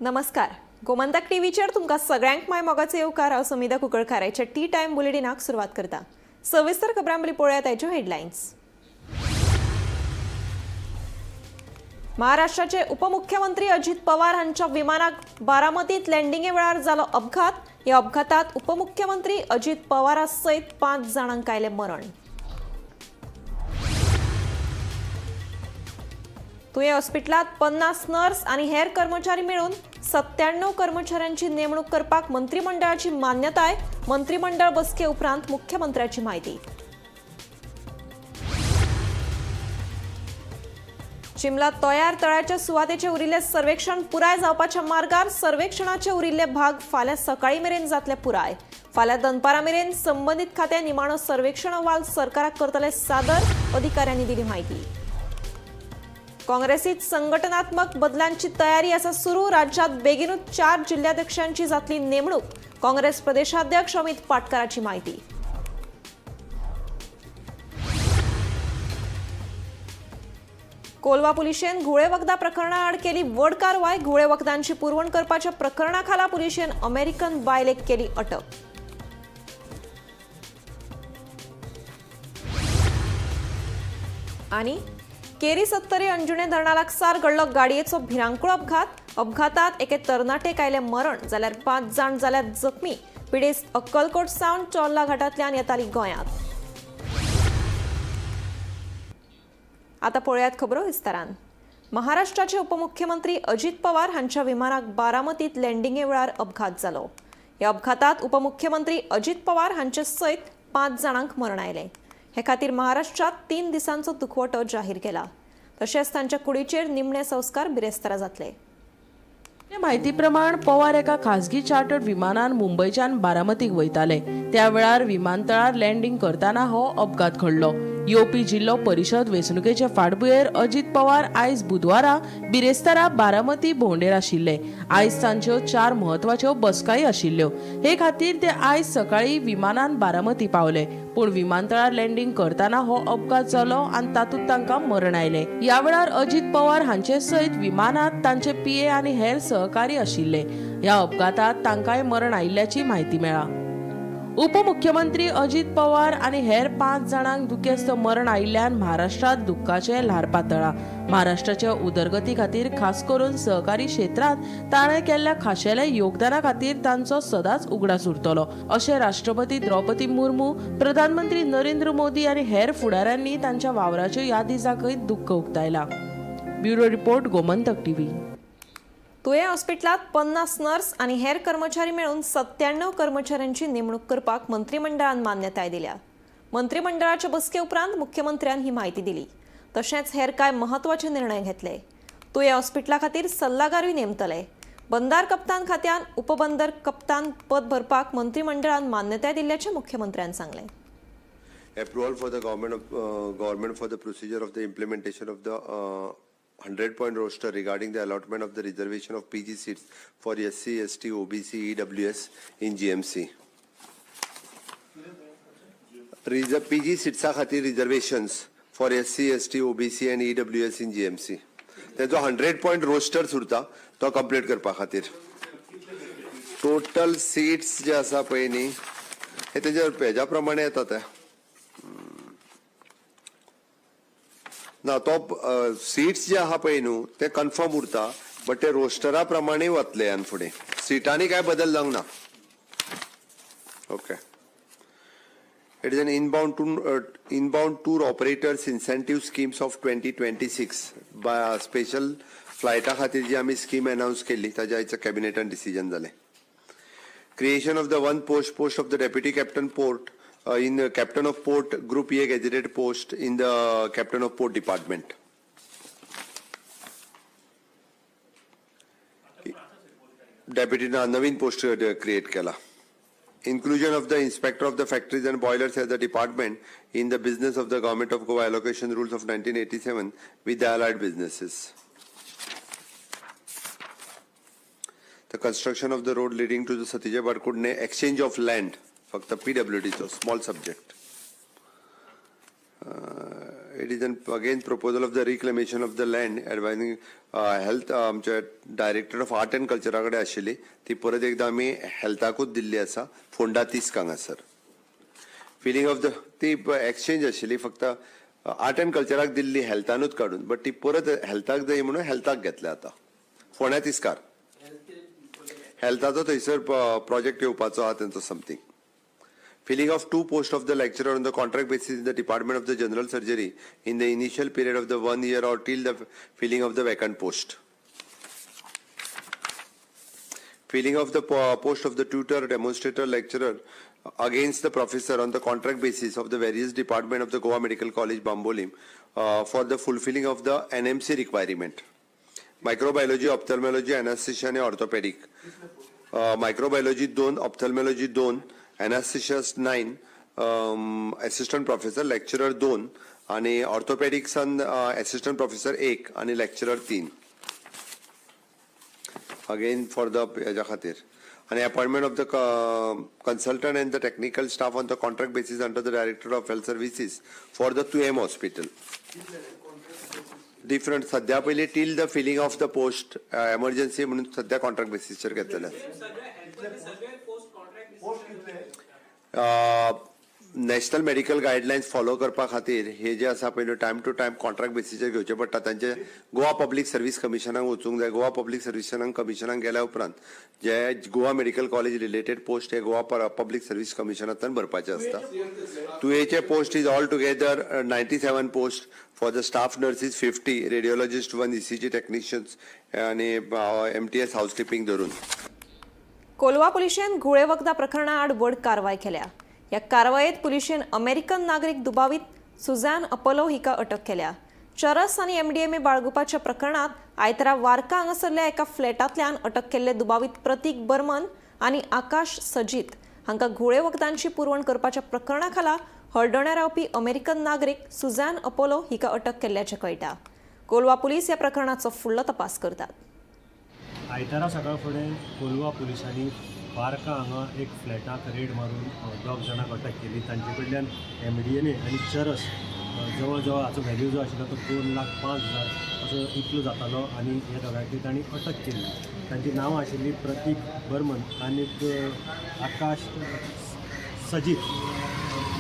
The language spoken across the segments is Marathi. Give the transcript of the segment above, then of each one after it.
नमस्कार. गोमंतक टीव्हीचेर तुमकां सगळ्यांक माय मोगाचो येवकार. हांव समिता कुंकळकाराच्या टी टायम बुलेटिनाक सुरवात करता. सविस्तर खबरांबरी पळोवया आयच्यो हेडलायन्स. महाराष्ट्राचे उपमुख्यमंत्री अजित पवार हांच्या विमानाक बारामतीत लँडिंगे वेळार जालो अपघात. ह्या अपघातात उपमुख्यमंत्री अजित पवारा सयत 5 जाणांक आयले मरण. तुये हॉस्पिटलात 50 नर्स आणि हेर कर्मचारी मिळून 97 कर्मचाऱ्यांची नेमणूक करपाक मंत्रिमंडळाची मान्यताय. मंत्रिमंडळ बसके उपरांत मुख्यमंत्र्याची माहिती. शिमला तोयार तळ्याच्या सुवातेचे उरिल्ले सर्वेक्षण पुराय जावपाच्या मार्गार. सर्वेक्षणाचे उरिल्ले भाग फाल्यां सकाळी मेरेन जातले पुराय. फाल्यां दनपारा मेरेन संबंधित खाते निमाणो सर्वेक्षण अहवाल सरकाराक करतले सादर. अधिकाऱ्यांनी दिली माहिती. काँग्रेसीत संघटनात्मक बदलांची तयारी आसा सुरू. राज्यात बेगीनूच 4 जिल्हाध्यक्षांची जातली नेमणूक. काँग्रेस प्रदेशाध्यक्ष अमित पाटकराची माहिती. कोलवा पुलिशेन घुळे वखदा प्रकरणा आड केली व्हड कारवाय. घुळे वखदांची पुरवण करपाच्या प्रकरणा खाला पुलिशेन अमेरिकन बायलेक केली अटक. आणि केरी 70 अंजुणे धरणा लागसार घडलो गाडयेचो भिरांकूळ अपघात. अपघातात एके तरणाटेक आयले मरण जाल्यार 5 जाण जाल्यात जखमी. पिडेस्त अक्कलकोट सावन चोर्ला घाटांतल्यान येताली गोंयांत. आता पळयात खबरो विस्तारान. महाराष्ट्राचे उपमुख्यमंत्री अजित पवार हांच्या विमानाक बारामतीत लँडिंगे वेळार अपघात जालो. ह्या अपघातात उपमुख्यमंत्री अजित पवार हांचे सयत 5 जाणांक मरण आयले. हे खातीर महाराष्ट्रात 3 दिसांचो दुखवटो जाहीर केला. तशेंच तांच्या कुडीचेर निमणे संस्कार बिरेस्तारा जातले. माहिती प्रमाण पवार एका खासगी चार्टर्ड विमानान मुंबईच्यान बारामतीक वयताले. त्या वेळार विमानतळार लँडिंग करताना हो अपघात घडलो. येवपी जिल्लो परिशद वेंचणुकेचे फाटभुंयेर अजित पवार आयज बुधवारा बिरेस्तारा बारामती भोंवडेर आशिल्ले. आयज तांच्यो 4 म्हत्वाच्यो बसकाय आशिल्ल्यो. हे खातीर ते आयज सकाळी विमानान बारामती पावले. पूण विमानतळार लँडिंग करताना हो अपघात जालो आनी तातूंत तांकां मरण आयले. ह्या वेळार अजित पवार हांचे सयत विमानात तांचे पीए आनी हेर सहकारी आशिल्ले. ह्या अपघातात तांकांय मरण आयिल्ल्याची माहिती मेळ्ळा. उपमुख्यमंत्री अजित पवार आणि हेर 5 जाणांक दुखेस्त मरण आयिल्ल्यान महाराष्ट्रात दुख्खाचे ल्हार पातळ्ळा. महाराष्ट्राच्या उदरगती खातीर खास करून सहकारी क्षेत्रात ताणें केल्ल्या खाशेल्या योगदाना खातीर तांचो सदांच उगडास उरतलो अशें राष्ट्रपती द्रौपदी मुर्मू, प्रधानमंत्री नरेंद्र मोदी आनी हेर फुडाऱ्यांनी तांच्या वावराच्यो यादी जागयत दुख्ख उक्तायला. Bureau report, Gomantak TV. तुये हॉस्पिटलात 50 नर्स आणि हेर कर्मचारी मिळून 97 कर्मचाऱ्यांची नेमणूक करपाक मंत्रिमंडळान मान्यताय दिल्या. मंत्रिमंडळाच्या बसके उपरांत मुख्यमंत्र्यान ही माहिती दिली. तशेंच हेर कांय महत्वाचे निर्णय घेतले. तुये हॉस्पिटला खातीर सल्लागारूय नेमतले. बंदार कप्तान खात्यान उपबंदर कप्तान पद भरपाक मंत्रिमंडळान मान्यताय दिल्ल्याचे मुख्यमंत्र्यान सांगले. Approval for the government for the procedure of the implementation of the 100-point roster regarding the allotment of the reservation of PG seats for SC, ST, OBC, EWS in GMC. PG seats खातीर reservations for SC, ST, OBC and EWS in GMC. तेजो 100-point roster उरता तो कंप्लीट करपा खातीर. टोटल सीट्स जे आसा पळय न्ही हे तेज्या पेजा प्रमाणे येता ते. ना तो सीट्स जे आहा पळय न्हू ते कन्फर्म उरता बट ते रोस्टरा प्रमाणे वतले आनी फुडें सीटांनी काय बदल जावंक ना. Okay. It is an inbound tour operators incentive schemes of 2026 by special फ्लायटा खातीर जी आमी स्कीम अनाउन्स केल्ली ताच्या आयच्या कॅबिनेटान डिसिजन जालें. Creation of the one post of the deputy captain port in the Captain of Port Group A gazetted post in the Captain of Port Department. Deputy Naveen post create केला. Inclusion of the inspector of the factories and boilers as the department in the business of the Government of Goa allocation rules of 1987 with the allied businesses. The construction of the road leading to the Satija Barkudne exchange of land. फक्त PWD तो small subject. It is an again proposal of the reclamation of the land advising health आमच्या डायरेक्टर ऑफ आर्ट एंड कल्चरा कडेन आशिल्ली ती परत एकदा आमी हेल्थाकूच दिल्ली आसा फोंडा 30 हांगासर. फिलिंग ऑफ द ती एक्सचेंज आशिल्ली फक्त आर्ट एंड कल्चराक दिल्ली हेल्थानूच काडून बट ती परत हेल्थाक जाय म्हणून हेल्थाक घेतल्या आतां फोंड्या तिस्कार हेल्थाचो थंयसर प्रोजेक्ट येवपाचो आहा तेंचो something. Filling of 2 posts of the lecturer on the contract basis in the Department of the General Surgery in the initial period of the 1 year or till the filling of the vacant post. Filling of the post of the tutor, demonstrator, lecturer against the professor on the contract basis of the various department of the Goa Medical College, Bambolim for the fulfilling of the NMC requirement. Microbiology, ophthalmology, anesthesia and orthopedic. Microbiology 2, ophthalmology 2, Anesthesias 9, assistant professor, lecturer 2 आणि orthopedics assistant professor 1 आणि lecturer 3. Again for the हेच्या खातीर आणि appointment of the consultant and the technical staff on the contract basis under the director of health services for the 2M hospital. Different सध्या पयली till the filling of the post emergency म्हणून सध्या contract basis चेर घेतलेले. नॅशनल मेडिकल गायडलायन्स फॉलो करपा खातीर हे जे आसा पळय टायम टू टायम कॉन्ट्रॅक्ट बेसिसचेर घेवचे पडटा. तांचे गोवा पब्लीक सर्व्हिस कमिशनाक वचूंक जाय. गोवा पब्लीक सर्व्हिस कमिशनाक गेल्या उपरांत जे Goa medical college related post हे गोवा पब्लीक सर्व्हिस कमिशनांतल्यान भरपाचे आसता. तुवेचे post is altogether 97 post for the staff nurses 50, radiologist 1, ECG technicians आणि MTS हाऊसकीपिंग धरून. कोलवा पुलिशेन घुळे वखदा प्रकरणा आड व्हड कारवाय केल्या. या कारवायेत पुलिशेन अमेरिकन नागरीक दुबावीत सुझॅन अपोलो हिका अटक केल्या. चरस आणि MDMA बाळगुपाच्या प्रकरणात आयतारा वार्का हांगासरल्या एका फ्लॅटांतल्यान अटक केल्ले दुबावीत प्रतीक बर्मन आणि आकाश सजीत हांकां घुळे वखदांची पुरवण करपाच्या प्रकरणा खाला हळडोण्या रावपी अमेरिकन नागरीक सुझॅन अपोलो हिका अटक केल्ल्याचें कळटा. कोलवा पुलीस ह्या प्रकरणाचो फुडलो तपास करतात. आयतारा सकाळ फुडें कोलवा पुलिसांनी वार्का हांगा एक फ्लॅटाक रेड मारून 2 जाणांक अटक केली. तांचे कडल्यान MDMA आनी चरस जवळ जवळ हाचो व्हॅल्यू जो आशिल्लो तो 2,05,000 असो इतलो जातालो आनी हे दोगांयकय तांणी अटक केली. तांची नांवां आशिल्लीं प्रतीक बर्मन आनीक आकाश सजीत.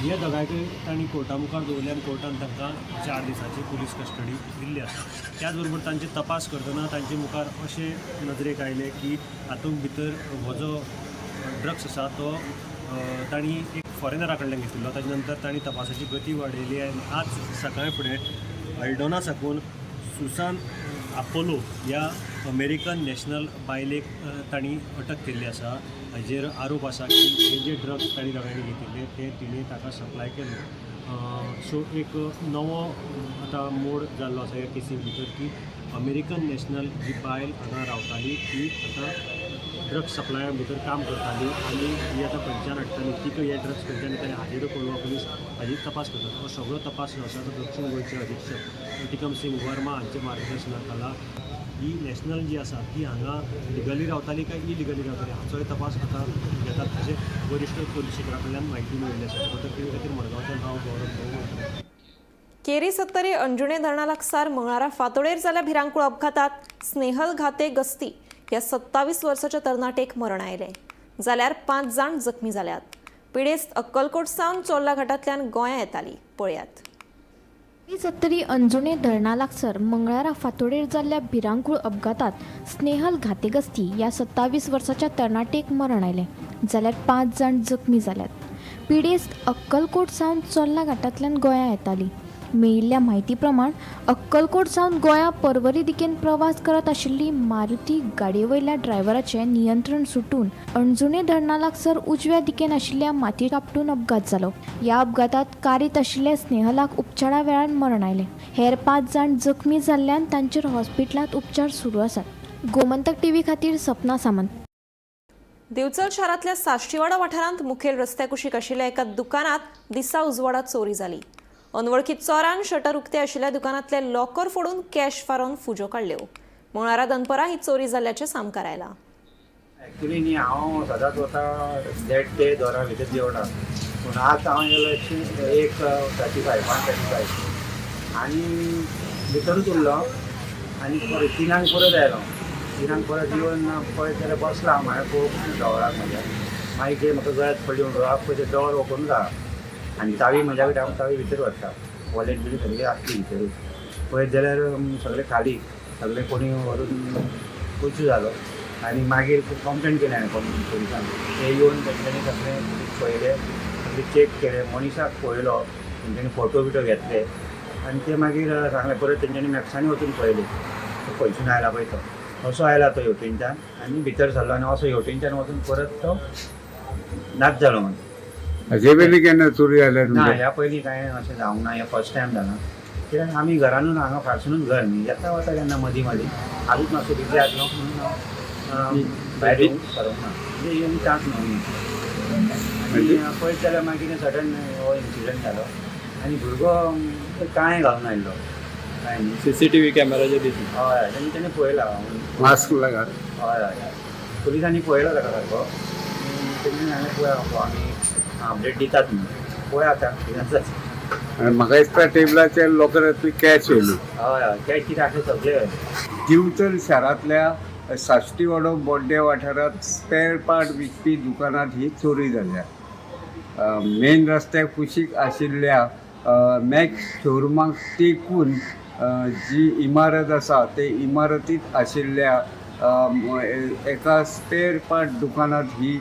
हे दोगांयकय तांणी कोर्टा मुखार दवरल्यान कोर्टान तांकां 4 दिसांची पुलीस कस्टडी दिल्ली आसा. त्याच बरोबर तांचे तपास करतना तांचे मुखार अशें नजरेक आयलें की हातूंत भितर हो जो ड्रग्स आसा तो तांणी एक फॉरेनरा कडल्यान घेतिल्लो. ताजे नंतर तांणी तपासाची गती वाडयली आनी आज सकाळी फुडें अल्डोना साकून सुसान अपोलो ह्या अमेरिकन नॅशनल बायलेक तांणी अटक केल्ली आसा. हाजेर आरोप आसा की हे जे ड्रग्स तांणी दोगांयनी घेतिल्ले ते तिणें ताका सप्लाय केले. सो एक नवो आतां मोड जाल्लो आसा ह्या केसी भितर की अमेरिकन नॅशनल जी बायल हांगा रावताली ती आतां ड्रग्स सप्लाया भितर काम करताली आनी ही आतां खंयच्यान हाडटाली तिका हे ड्रग्स खंयच्यान येताले हाजेर कोलवा पुलीस हाजी तपास करतात. हो सगळो तपास जो आसा तो दक्षिण गोंयचे अधीक्षक टिकम सिंग वर्मा हांचे मार्गदर्शना खाला ही नॅशनल जी आसा ती हांगा लिगली रावताली काय इलिगली रावताली हाचोय तपास आतां घेतात अशें वरिश्ठ पोलीस क्षेत्रा कडल्यान म्हायती मेळिल्ली आसा. ते खातीर मडगांवच्यान हांव गौरव केरी 70 अंजुणे धरणा लागसार मंगळारा फातोडेर जाल्ल्या भिरांकूळ अपघातात स्नेहल घाते गस्ती ह्या 27 वर्साच्या तरणाटेक मरण आयलें जाल्यार 5 जाण जखमी जाल्यात. पिडेस्त अक्कलकोट सावन चोर्ला घाटांतल्यान गोंयां येताली. पळयात. केरी 70 अंजुणे धरणा लागसार मंगळारा फातोडेर जाल्ल्या भिरांकूळ अपघातात स्नेहल घातेगस्ती या 27 वर्साच्या तरणाटेक मरण आयलें जाल्यार 5 जाण जखमी जाल्यात. पिडेस्त अक्कलकोट सावन चोर्ला घाटांतल्यान गोंयां येताली. मेळिल्ल्या म्हायती प्रमाण अक्कलकोट सावन गोंया पर्वरी दिकेन प्रवास करत आशिल्ली मारुती गाडयेवयल्या ड्रायव्हराचें नियंत्रण सुटून अणजुणे धरणा लागसार उजव्या दिकेन आशिल्ल्या मातयेक आपटून अपघात जालो. ह्या अपघातात कारीत आशिल्ल्या स्नेहलाक उपचारा वेळार मरण आयलें. हेर 5 जाण जखमी जाल्ल्यान तांचेर हॉस्पिटलांत उपचार सुरू आसात. गोमंतक टीव्ही खातीर सपना सामंत. दिवचल शारांतल्या साश्टीवाडा वाठारांत मुखेल रस्त्या कुशीक आशिल्ल्या एका दुकानात दिसा उजवाडात चोरी जाली. अनवळखी चोरान शटर उक्ते आशिल्ल्या दुकानांतले लॉकर फोडून कॅश फारोन फुजो काडल्यो. मंगळारा दनपरां ही चोरी जाल्ल्याचें सामकार आयलां. एक्चुली न्ही हांव सदांच वता देट ते दोरा भितर देवळां पूण आज हांव येयलो एक 35 आणि भितरूच उरलो आनी परत 3 परत आयलो 3 परत येवन पळयत जाल्यार बसला हांव म्हळ्यार पळोवंक दोळाक म्हज्या मागीर कितें म्हाका गळ्यात पडली दोळाक पळय दोळ ओपन जाता आनी चावी म्हज्या कडेन हांव चावी भितर व्हरता वॉलेट बी सगळी आसली भितरूच पळयत जाल्यार सगळें खाली सगळें कोणी व्हरून पयशे जालो आनी मागीर कंप्लेन केलें हांवें पुलिसान ते येवन तेंच्यांनी सगळें पळयलें सगळें चॅक केलें मनशाक पळयलो तेंच्यांनी फोटो बिटो घेतले आनी ते मागीर सांगलें परत तेंच्यांनी मॅक्सांनी वचून पळयलें तो पयसून आयला पळय तो असो आयला तो हेवटेनच्यान आनी भितर सरलो आनी असो हेवटेनच्यान वचून परत तो नाच जालो म्हणून हाजे पयलीं केन्ना चोरी जाल्या ना ह्या पयलीं कांय अशें जावंक ना हें फर्स्ट टायम जालां कित्याक आमी घरानूच हांगा फाटसूनच घर न्ही येता वता केन्ना मदीं मदीं आजूच मातसो बिजी आसलो म्हणून हांव भायर येवंक पारूंक ना म्हणजे येवंक चान्स न्हू आनी पळयत जाल्यार मागीर सडन हो इन्सिडंट जालो आनी भुरगो कांय घालून आयिल्लो कांय न्ही CCTV कॅमेराचे दिसले. हय तेंच्यांनी पळयला मास्क लागात हय हय पुलिसांनी पळयलो ताका सारको तेंच्यांनी सांगलें पळय आमी अपडेट दितात न्ही पळय आतां कितें आसा आनी म्हाका दिसता टेबलाचेर लोकरांतली कॅश येयली हय हय ते कितें आसलें सगळें दिवचल शारांतल्या साश्टीवाडो बोड्डे वाठारांत स्पेअर पार्ट विकपी दुकानांत ही चोरी जाल्या मेन रस्त्याक कुशीक आशिल्ल्या मॅक्स शोरुमाक तेंकून जी इमारत आसा ते इमारतींत आशिल्ल्या एका स्पेअर पार्ट दुकानांत ही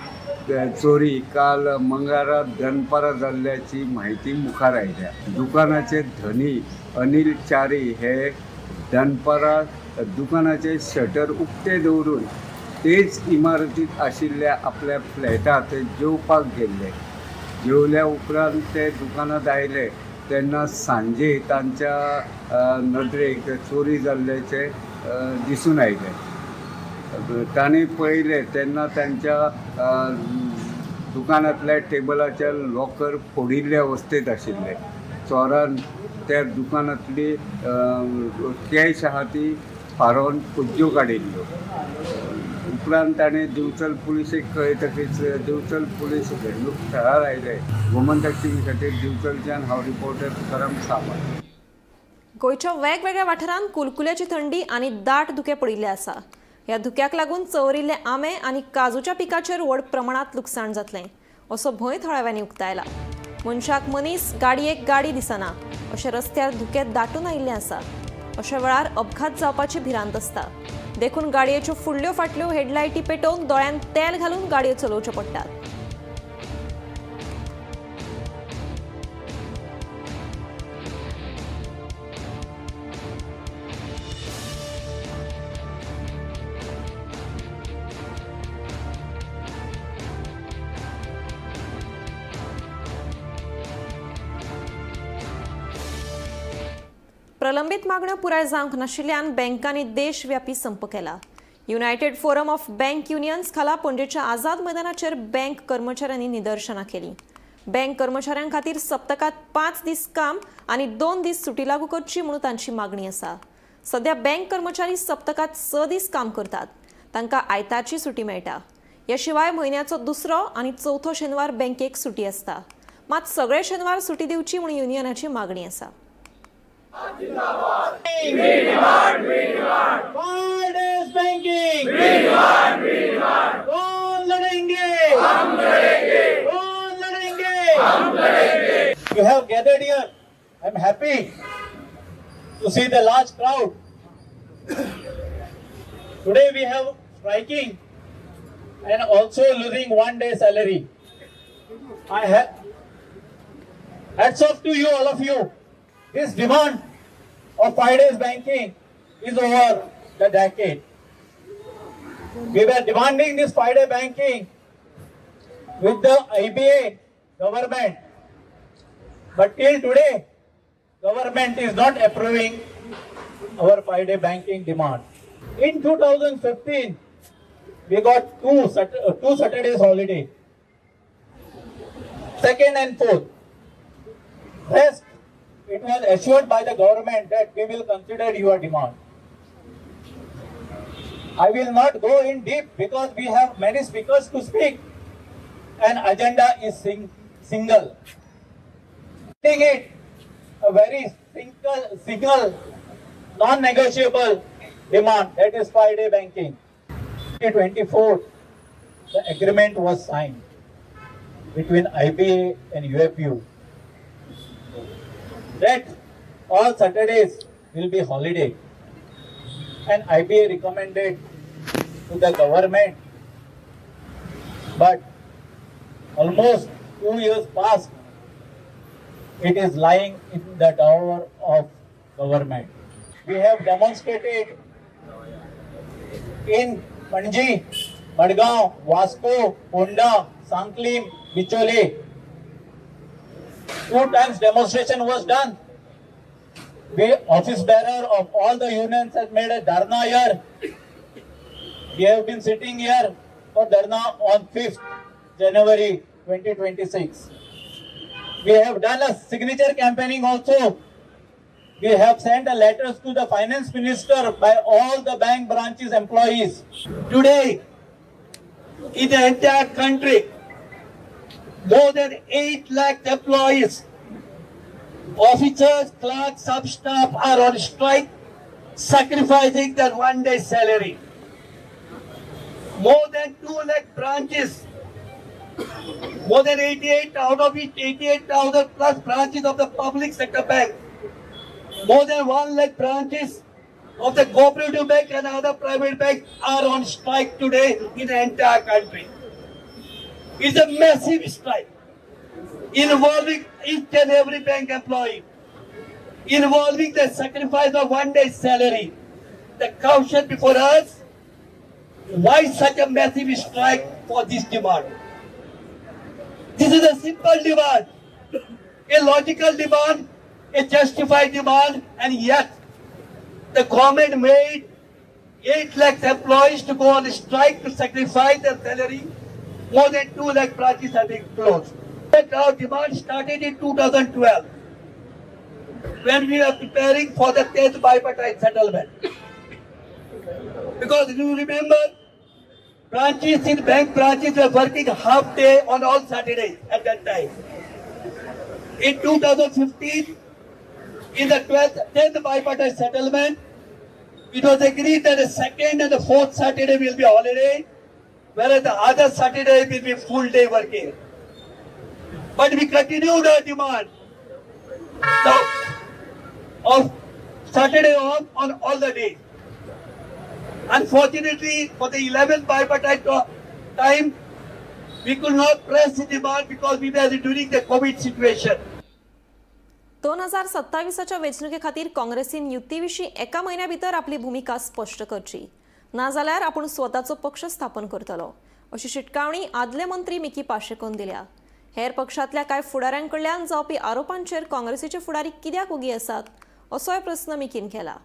चोरी काल मंगळारा दनपारा जाल्ल्याची म्हायती मुखार आयल्या दुकानाचे धनी अनिल च्यारी हे दनपारा दुकानाचे शटर उक्ते दवरून तेच इमारतींत आशिल्ल्या आपल्या फ्लॅटांत जेवपाक गेल्ले जेवल्या उपरांत ते दुकानांत आयले तेन्ना सांजे तांच्या नदरेक चोरी जाल्ल्याचे दिसून आयले तांणी पळयले तेन्ना तांच्या दुकानांतल्या टेबलाचे लॉकर फोडिल्ले अवस्थेंत आशिल्ले चोरान त्या दुकानांतली कॅश आहा ती फारोवन कुज्ज्यो काडिल्ल्यो उपरांत ताणें दिवचल पुलिसेक कळयतकीच दिवचल पुलीस घडणूक थळार आयले गोमंतक टीव्ही खातीर दिवचलच्यान हांव रिपोर्टर तुकाराम सावंत. गोंयच्या वेगवेगळ्या वाठारांत कुलकुल्याची थंडी आनी दाट धुके पडिल्ले आसा. ह्या धुक्याक लागून चवरिल्ले आंबे आनी काजूच्या पिकाचेर व्हड प्रमाणांत लुकसाण जातलें असो भंय थळाव्यांनी उक्तायला. मनशाक मनीस गाडयेक गाडी दिसना अशें रस्त्यार धुके दाटून आयिल्ले आसा. अशा वेळार अपघात जावपाची भिरांत आसता. देखून गाडयेच्यो फुडल्यो फाटल्यो हेडलायटी पेटोवन दोळ्यांत तेल घालून गाडयो चलोवच्यो पडटात. प्रलंबित मागण्यो पुराय जावंक नाशिल्ल्यान बँकांनी देशव्यापी संप केला. United forum of bank unions खाला पणजेच्या आझाद मैदानाचेर बँक कर्मचाऱ्यांनी निदर्शनां केली. बँक कर्मचाऱ्यां खातीर सप्तकात 5 दीस काम आनी 2 दीस सुटी लागू करची म्हणून तांची मागणी आसा. सध्या बँक कर्मचारी सप्तकात 6 दीस काम करतात. तांकां आयतारची सुटी मेळटा. ह्या शिवाय म्हयन्याचो दुसरो आनी चवथो शेनवार बँकेक सुटी आसता. मात सगळे शेनवार सुटी दिवची म्हणून युनियनाची मागणी आसा. You have gathered here. I'm happy to see the large crowd. Today we have striking and also losing 1 day salary. I have hats off to you, all of you. This demand of 5 days banking is over the decade. We were demanding this 5-day banking with the IBA government, but till today, government is not approving our 5-day banking demand. In 2015, we got two Saturdays holiday, 2nd and 4th. Rest, it was assured by the government that we will consider your demand. I will not go in deep because we have many speakers to speak and agenda is single. I think it a very single non-negotiable demand, that is 5-day banking. 2024, the agreement was signed between IBA and UFU that all Saturdays will be holiday, and IBA recommended to the government, but almost 2 years passed, it is lying in the door of government. We have demonstrated in Panji, Madgaon, Vasco, Honda, Sanklim, Bichole. 2 times demonstration was done. We office bearer of all the unions has made a dharna here. We have been sitting here for dharna on 5th January 2026. We have done a signature campaigning also. We have sent a letters to the finance minister by all the bank branches employees. Today, in the entire country, more than 8 lakh employees, officers, clerks, sub-staff are on strike, sacrificing their 1-day salary. More than 2 lakh branches, more than 88 out of it, 88,000 plus branches of the public sector bank, more than 1 lakh branches of the cooperative bank and other private banks are on strike today in the entire country. It's a massive strike involving each and every bank employee, involving the sacrifice of 1-day salary. The question before us, why such a massive strike for this demand? This is a simple demand, a logical demand, a justified demand, and yet the government made 8 lakh employees to go on strike to sacrifice their salary. More than 2 lakh branches have been closed. Our demand started in 2012 when we were preparing for the 10th bipartite settlement. Because you remember, branches in bank branches were working half day on all Saturdays at that time. In 2015, in the 10th bipartite settlement, it was agreed that the 2nd and the 4th Saturday will be a holiday, whereas the other Saturday will be full day working. But we continued our demand of Saturday off on all the days. Unfortunately, for the 11th bipartite time, we could not press the demand because we were during the COVID situation. 2027च्या वेंचणुके खातीर काँग्रेसीन युतीविशीं एका म्हयन्या भितर आपली भुमिका स्पश्ट करची, नाजाल्यार आपूण स्वताचो पक्ष स्थापन करतलो, अशी शिटकावणी आदले मंत्री मिकी पाशेकोन दिल्या. हेर पक्षांतल्या कांय फुडाऱ्यांकडल्यान जावपी आरोपांचेर काँग्रेसीचे फुडारी कित्याक उगी आसात, असोय प्रस्न मिकीन केला.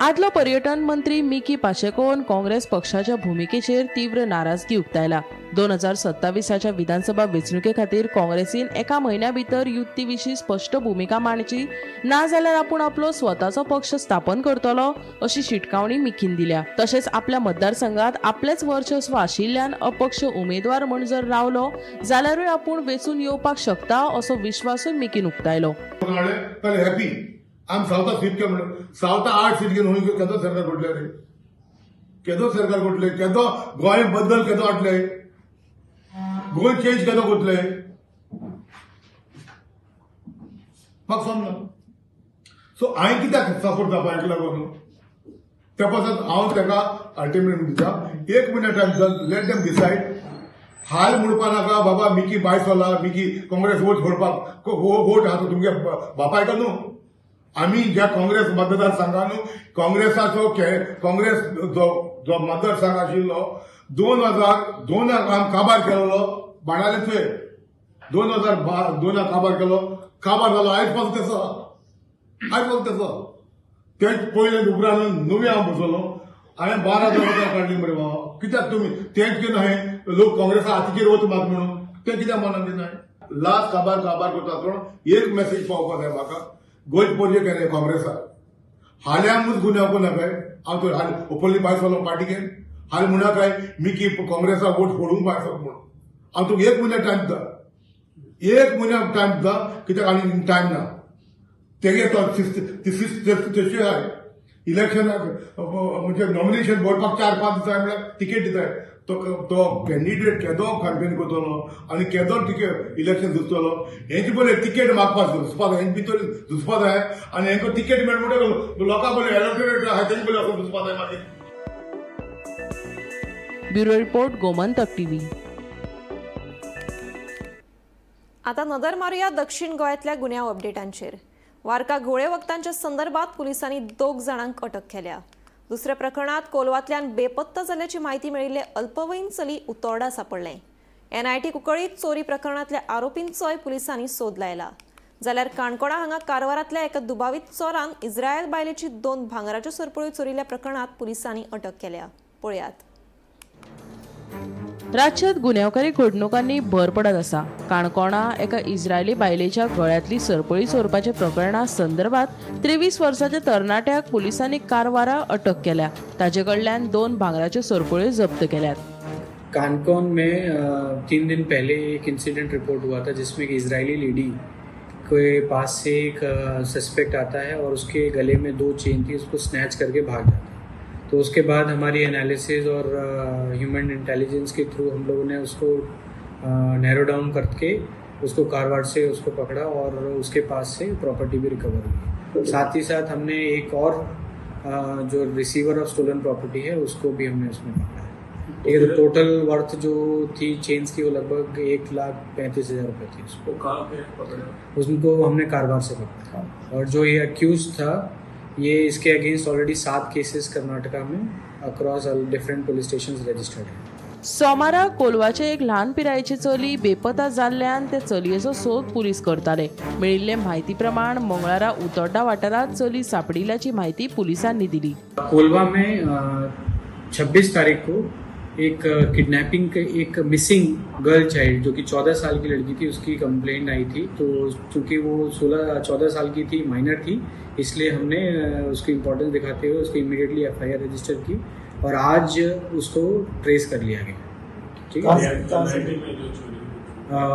आदलो पर्यटन मंत्री मिकी पाशेकोन काँग्रेस पक्षाच्या भूमिकेचेर तीव्र नाराजगी उक्तायला. 2027च्या विधानसभा वेंचणुके खातीर काँग्रेसीन एका म्हयन्या भितर युतीविशीं स्पश्ट भूमिका मांडची, नाजाल्यार आपूण आपलो स्वताचो पक्ष स्थापन करतलो, अशी शिटकावणी मिकीन दिल्या. तशेंच आपल्या मतदारसंघात आपलेच वर्चस्व आशिल्ल्यान अपक्ष उमेदवार म्हूण जर रावलो जाल्यारूय आपूण वेंचून येवपाक शकता, असो विश्वासूय मिकीन उक्तायलो. आम सावता सीट के सावता 8 सीट घेवन केदो सरकार घडले रे, केदो सरकार घडले, केदो गोंय बद्दल केदो हाडले, गोंय चेंज केदो करतले, म्हाका समजना. सो हांवें कित्याक सपोर्ट जावपा हाका लागून त्या पासत हांव ताका अल्टिमेटम दिता, 1 minute time, let them decide. हाल म्हणपा नाका बाबा मिकी भायर सरला, मिकी काँग्रेस वोट फोडपाक, वोट आहा तुमगे बापायक न्हू. आम्ही ज्या काँग्रेस मतदारसंघान काँग्रेसाचो काँग्रेस जो मतदारसंघ आशिल्लो 2002 काबार केलो, बाणाले थंय 2002 काबार केलो, काबार जालो. आयज पासून तेचो तेच पयले उपरांत नवी हांव बसलो, हांवें 12,000 काडली मरे बाबा. कित्याक तुमी तेंच कितें हांवें लोक काँग्रेसा हातीचेर वच मात म्हणून तें कित्याक मनान दिनाय. लास्ट काबार करता आसतना एक मेसेज पावपाक जाय म्हाका, गोंय पोरजे केले काँग्रेसा हाल्यांकूच गुन्यांव नाकाय. हांव तो ओपनली भायर सरलो पार्टीके, हाल म्हणा काय मिकी काँग्रेसा वोट फोडूंक भायर सर म्हणून. हांव तुका 1 मिनट टायम दिता, 1 म्हयन्या टायम सुद्धा कित्याक आनी टायम ना तेगे तो तशी आहाय इलेक्शनाक म्हणजे नॉमिनेशन भरपाक 4-5 दिसा म्हळ्यार तिकेट दिताय तो कॅन्डिडेट केदो कॅम्पेन करतलो आनी केदो तिकेट इलेक्शन झुजतलो हेंची बरें तिकेट मागपाक झुजपा जाय हेंचे भितर झुजपा जाय आनी हेंका तिकेट मेळ म्हणटकच लोकांक बरें इलेक्टोरेट आहाय तेंचे बरें वचून झुजपा जाय मागीर. Bureau report Gomantak TV. आता नदर मारूया दक्षिण गोंयांतल्या गुन्यांव अपडेटांचेर. वारका घोळे वखदांच्या संदर्भात पोलिसांनी 2 जाणांक अटक केल्या. दुसऱ्या प्रकरणात कोलवांतल्यान बेपत्ता जाल्ल्याची माहिती मेळिल्ले अल्पवयीन चली उतोर्डा सापडलें. NIT कुंकळीत चोरी प्रकरणातल्या आरोपींचोय पुलिसांनी सोद लायला. जाल्यार काणकोणा हांगा कारवारांतल्या एका दुबावीत चोरान इस्रायल बायलेची 2 भांगराच्यो सरपळ्यो चोरिल्ल्या प्रकरणात पुलिसांनी अटक केल्या. पळयात. राज्यात गुन्यांवकारी घडणुकांनी भर पडत आसा. काणकोणा एका इस्रायली बायलेच्या गळ्यांतली सरपळी चोरपाच्या प्रकरणा संदर्भात 23 वर्साच्या तरणाट्याक पुलिसांनी कारवारा अटक केल्या. ताचे कडल्यान 2 भांगराच्यो सरपळ्यो जप्त केल्यात. कानकोन में 3 दिन पहले एक इंसिडेंट रिपोर्ट हुआ था जिसमें एक इजरायली लेडी के पास से एक सस्पेक्ट आता है और उसके गले में 2 चेन थी, उसको स्नैच करके भाग जाता है. तो उसके बाद हमारी एनालिसिस और ह्यूमन इंटेलिजेंस के थ्रू हम लोगों ने उसको नैरो डाउन करके उसको कारवार से उसको पकड़ा और उसके पास से प्रॉपर्टी भी रिकवर हुई. साथ ही साथ हमने एक और जो रिसीवर ऑफ स्टोलन प्रॉपर्टी है उसको भी हमने उसमें पकड़ा है. ये टोटल वर्थ जो थी चेन्स की वो लगभग 1,35,000 रुपये थी. उसको हमने कारवार से पकड़ा. और जो ये अक्यूज था ये इसके अगेंस्ट ऑलरेडी 7 केसेस कर्नाटका में across different police stations registered है. सोमारा कोलवाचे एक ल्हान पिरायेची चली बेपत्ता जाल्ल्यान ते चलयेचो सोद पुलीस करताले. मेळिल्ले म्हायती प्रमाण मंगळारा उतोड्डा वाठारात चली सापडिल्ल्याची माहिती पुलिसांनी दिली. कोलवा में 26 तारीख को एक किडनैपिंग एक मिसिंग गर्ल चाइल्ड जो कि 14 साल की लड़की थी उसकी कंप्लेंट आई थी. तो चूंकि वो 14 साल की थी, माइनर थी, इसलिए हमने उसकी इम्पोर्टेंस दिखाते हुए उसको इमीडिएटली FIR रजिस्टर की और आज उसको ट्रेस कर लिया गया. ठीक है,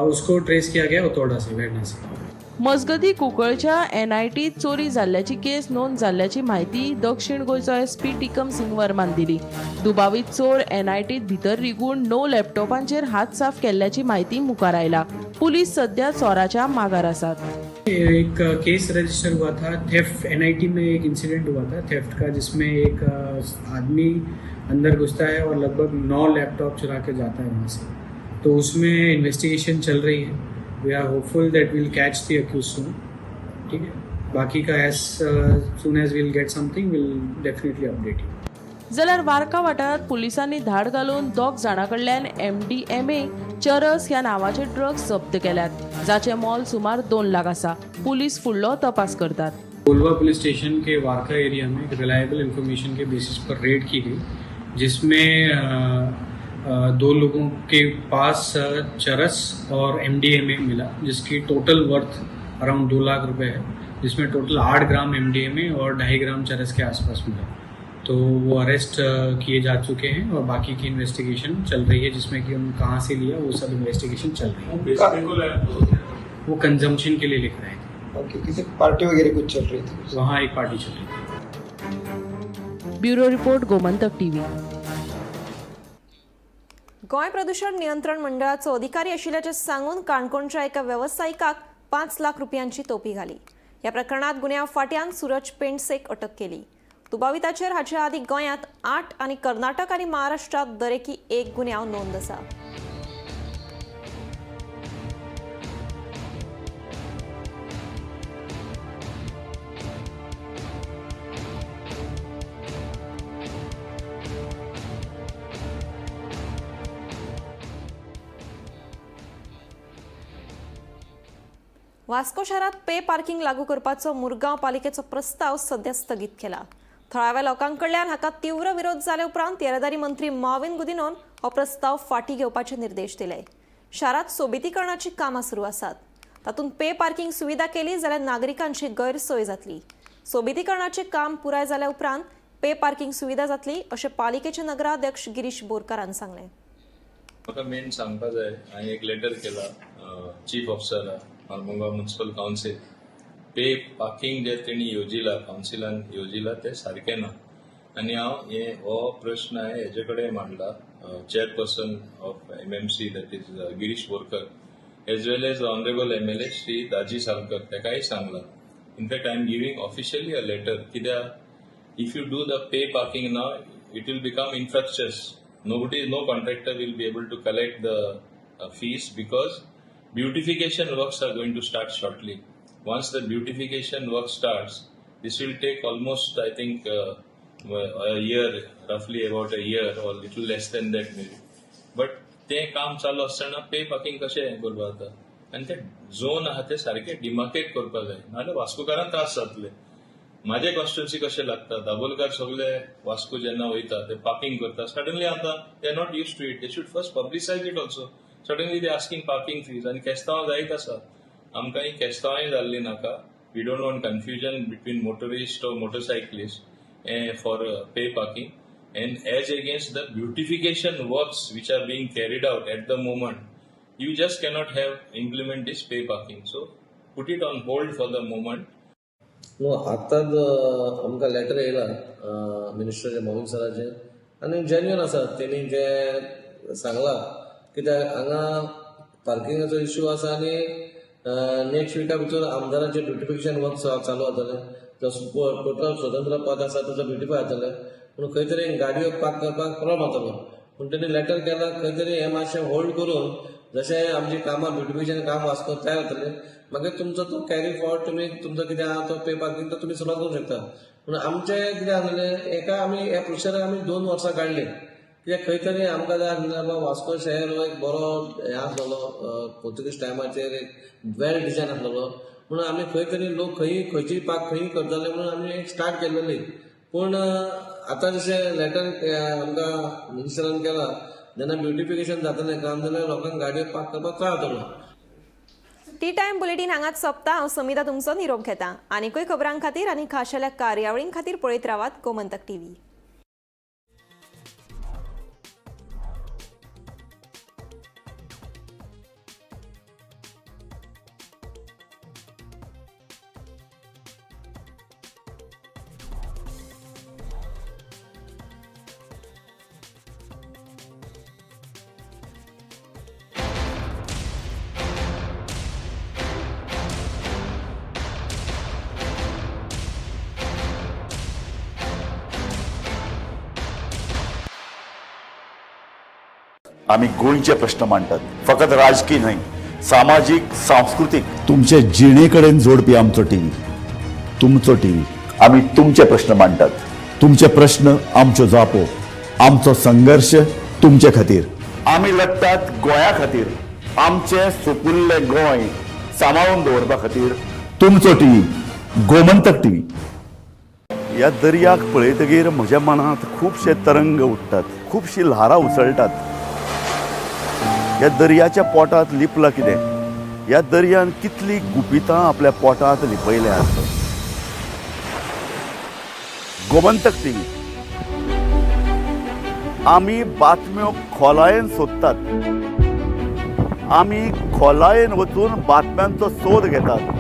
उसको ट्रेस किया गया उतोर्डा से, वेर्ना से. मजगती कुंकळच्या NIT चोरी जाल्ल्याची केस नोंद जाल्ल्याची माहिती दक्षिण गोंयचो SP टिकम सिंग वर्मान दिली. दुबावीत चोर NIT भितर रिगून 9 लॅपटॉपांचेर हात साफ केल्ल्याची माहिती मुखार आयला. पुलीस सध्या चोराच्या मागार आसात. एक केस रजिस्टर हुआ था थेफ्ट. NIT में एक इंसिडेंट हुआ था थेफ्ट का जिसमें एक आदमी अंदर घुसता है और लगभग 9 लैपटॉप चुरा के जाता है वहाँ से. तो उसमें इन्वेस्टिगेशन चल रही है. We are hopeful that will catch the accused soon. ठीक है, बाकी का as soon as will get something will definitely update you. जाल्यार वारका वाठारात पुलिसांनी धाड घालून 2 जाणां कडल्यान MDMA चरस ह्या नावाचे ड्रग्स जप्त केल्यात, जाचे मोल सुमार 2 लाख आसा. पुलीस फुडलो तपास करतात. कोलवा पुलिस स्टेशन के वारका एरिया में एक रिलायबल इंफॉर्मेशन के बेसिस पर रेड की गई जिसमें 2 लोगों के पास चरस और MDMA मिला जिसकी टोटल वर्थ अराउंड 2 लाख रुपए है, जिसमें टोटल 8 ग्राम MDMA और 2.5 ग्राम चरस के आसपास मिला. तो वो अरेस्ट किए जा चुके हैं और बाकी की इन्वेस्टिगेशन चल रही है जिसमें कि हम कहाँ से लिया वो सब इन्वेस्टिगेशन चल रही है. वो कंजम्पशन के लिए लिख रहे थे. ओके, किसी पार्टी वगैरह कुछ चल रही थी? वहाँ एक पार्टी चल रही थी. Bureau report Gomantak TV. Goa प्रदूषण नियंत्रण मंडळाचो अधिकारी आशिल्ल्याचे सांगून काणकोणच्या एका व्यावसायिकाक 5 लाख रुपयांची तोपी घाली. ह्या प्रकरणात गुन्यांव फाट्यान सूरज पेंडसेक अटक केली. दुबाविताचेर हाचे आदी गोंयांत 8 आनी कर्नाटक आनी महाराष्ट्रात दरेकी 1 गुन्यांव नोंद आसा. वास्को शारात पे पार्किंग लागू करपाचो मुरगांव पालिकेचो प्रस्ताव सध्या स्थगीत केला. थळाव्या लोकांकडल्यान हाका तीव्र विरोध जाले उपरांत येरादारी मंत्री मॉविन गुदिनोन हो प्रस्ताव फाटी घेवपाचे निर्देश दिले. शारात सोबितीकरणाची कामां सुरू आसात. तातूंत पे पार्किंग सुविधा केली जाल्यार नागरिकांची गैरसोय जातली. सोबितीकरणाचे काम पुराय जाल्या उपरांत पे पार्किंग सुविधा जातली अशें पालिकेचे नगराध्यक्ष गिरीश बोरकारान सांगलें. म्हाका मेन सांगपाक जाय, हांवें एक लेटर केला चीफ ऑफिसर मारमुगांव म्युनिसिपल कावन्सिल पे पार्किंग जे तेणी येवजिला कावन्सिलान येवजिला ते सारखे ना आनी हांव हो प्रश्न हांवें हेजे कडेन मांडला chairperson of MMC that is Girish Borkar as well as honourable MLA Shri Daji Savkar ताकाय सांगला in fact I am giving officially a letter कित्याक if you do the pay parking now it will become infrastructures no contractor will be able to collect the fees because beautification works are going to start shortly. Once the beautification work starts, this will take almost, I think, a year, roughly about a year or little less than that maybe. But ते काम चालू असताना पे पार्किंग कशें करपा जाता आनी ते झोन आहा ते सारखे डिमार्केट करपा जाय नाजाल्यार वास्कोकारांक त्रास जातले. माझे कॉन्स्टिट्युन्सी कशें लागता दाबोलकार सगळे वास्को जेन्ना वयता ते पार्किंग करता सडनली आतां they are not use to it they should first publicise it also suddenly they asking parking fees आनी केस्तांव जायत आसा आमकां ही केस्तांवय जाल्ली नाका we don't want confusion between motorist और motorcyclist for pay parking and as against the beautification works which are being carried out at the moment you just cannot have implement this pay parking so put it on hold for the moment. No आतांच आमकां लेटर येयला मिनिस्टर मोहन सराचे आनी जेन्युअन आसा तेणी जे सांगला कित्याक हांगा पार्किंगाचो इश्यू आसा आनी नेक्स्ट विका भितर आमदारांचे ब्युटिफिकेशन वर्क चालू जातले टोटल स्वतंत्र पद आसा ताचो ब्युटिफाय जातले पूण खंय तरी गाडयो पार्क करपाक प्रॉब्लम जातलो पूण तेणी लेटर केला खंय तरी हें मातशें होल्ड करून जशें आमची कामां ब्युटिफिकेशन काम वास्को तयार जातले मागीर तुमचो तो कॅरी फॉर्ड तुमी तुमचो कितें आहा तो पे पार्किंग तो तुमी सुरवात करूंक शकता पूण आमचें कितें आसलें एका आमी ह्या प्रोसिजराक आमी 2 वर्सां काडली कित्याक खंय तरी आमकां जाय आसलें बाबा वास्को शहर हो एक बरो हें आसलेलो पोर्तुगीज टायमाचेर एक वेल डिजायन आसलेलो पूण आमी खंय तरी लोक खंयचीय पार्क खंयी करताले म्हणून आमी एक स्टार्ट केल्लेली पूण आतां जशें लेटर आमकां मिनिस्टरान केला जेन्ना ब्युटिफिकेशन जातलें काम जाल्यार लोकांक गाडयो पार्क करपाक त्रास जातलो. टी टाइम बुलेटिन हांगाच सोंपता. हांव समिता तुमचो निरोप घेता. आनीकूय खबरां खातीर आनी खाशेल्या कार्यावळीं खातीर पळयत रावात गोमंतक TV. आम्ही गोंयचे प्रश्न मांडटात फकत राजकीय न्हय सामाजीक सांस्कृतिक तुमचे जिणेकडेन जोडपी आमचो टीव्ही तुमचो टीव्ही आम्ही तुमचे प्रश्न मांडटात तुमचे प्रश्न आमच्यो जापो आमचो संघर्ष तुमचे खातीर आम्ही लढटात गोंया खातीर आमचे सोपुल्ले गोंय सांबाळून दवरपा खातीर तुमचो टीव्ही गोमंतक टीव्ही. ह्या दर्याक पळयतकीर म्हज्या मनांत खुबशे तरंग उठटात खुबशीं ल्हारां उसळटात. ह्या दर्याच्या पोटांत लिपलां कितें ह्या दर्यान कितली गुपितां आपल्या पोटांत लिपयल्यात. गोमंतक टीव्ही आमी बातम्यो खोलायेन सोदतात आमी खोलायेन वचून बातम्यांचो सोद घेतात